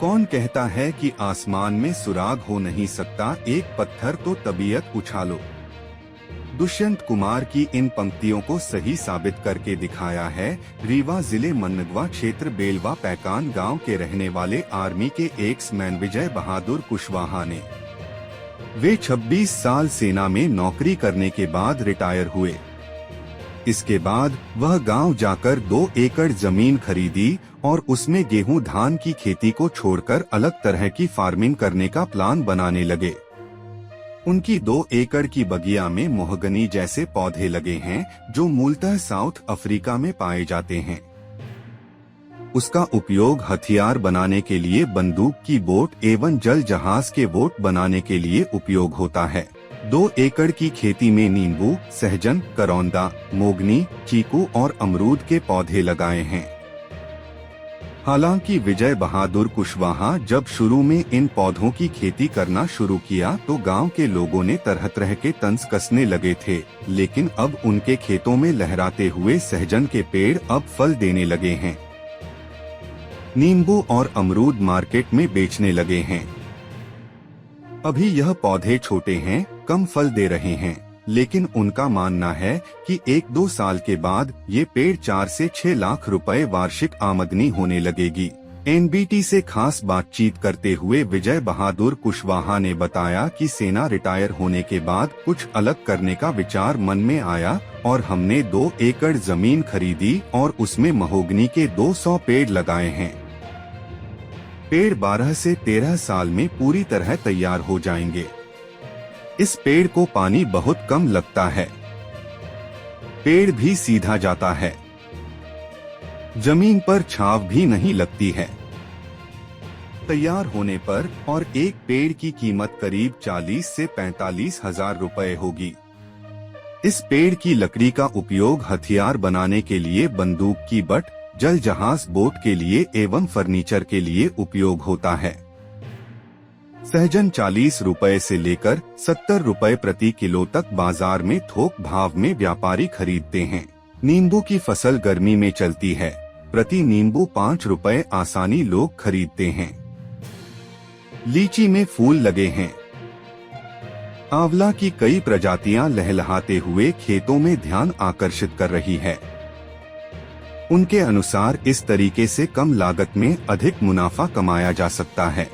कौन कहता है कि आसमान में सुराग हो नहीं सकता, एक पत्थर तो तबीयत उछालो। दुष्यंत कुमार की इन पंक्तियों को सही साबित करके दिखाया है रीवा जिले मन्नगवा क्षेत्र बेलवा पैकान गांव के रहने वाले आर्मी के एक्स-मैन विजय बहादुर कुशवाहा ने। वे 26 साल सेना में नौकरी करने के बाद रिटायर हुए। इसके बाद वह गांव जाकर 2 एकड़ जमीन खरीदी और उसमें गेहूं धान की खेती को छोड़कर अलग तरह की फार्मिंग करने का प्लान बनाने लगे। उनकी 2 एकड़ की बगिया में मोहगनी जैसे पौधे लगे हैं जो मूलतः साउथ अफ्रीका में पाए जाते हैं। उसका उपयोग हथियार बनाने के लिए, बंदूक की बोट एवं जल जहाज के बोट बनाने के लिए उपयोग होता है। 2 एकड़ की खेती में नींबू, सहजन, करौंदा, मोगनी, चीकू और अमरूद के पौधे लगाए हैं। हालांकि विजय बहादुर कुशवाहा जब शुरू में इन पौधों की खेती करना शुरू किया तो गांव के लोगों ने तरह तरह के तंज कसने लगे थे, लेकिन अब उनके खेतों में लहराते हुए सहजन के पेड़ अब फल देने लगे हैं। नींबू और अमरूद मार्केट में बेचने लगे हैं। अभी यह पौधे छोटे हैं, कम फल दे रहे हैं, लेकिन उनका मानना है कि 1-2 साल के बाद ये पेड़ 4 से 6 लाख रुपए वार्षिक आमदनी होने लगेगी। एनबीटी से खास बातचीत करते हुए विजय बहादुर कुशवाहा ने बताया कि सेना रिटायर होने के बाद कुछ अलग करने का विचार मन में आया और हमने 2 एकड़ जमीन खरीदी और उसमें महोगनी के 200 पेड़ लगाए हैं। पेड़ 12 से 13 साल में पूरी तरह तैयार हो जाएंगे। इस पेड़ को पानी बहुत कम लगता है। पेड़ भी सीधा जाता है। जमीन पर छाव भी नहीं लगती है। तैयार होने पर और एक पेड़ की कीमत करीब 40 से 45 हजार रुपए होगी। इस पेड़ की लकड़ी का उपयोग हथियार बनाने के लिए, बंदूक की बट, जल जहाज बोट के लिए एवं फर्नीचर के लिए उपयोग होता है। सहजन 40 रुपए से लेकर 70 रुपए प्रति किलो तक बाजार में थोक भाव में व्यापारी खरीदते हैं। नींबू की फसल गर्मी में चलती है। प्रति नींबू 5 रुपए आसानी लोग खरीदते हैं। लीची में फूल लगे हैं। आंवला की कई प्रजातियां लहलहाते हुए खेतों में ध्यान आकर्षित कर रही है। उनके अनुसार इस तरीके से कम लागत में अधिक मुनाफा कमाया जा सकता है।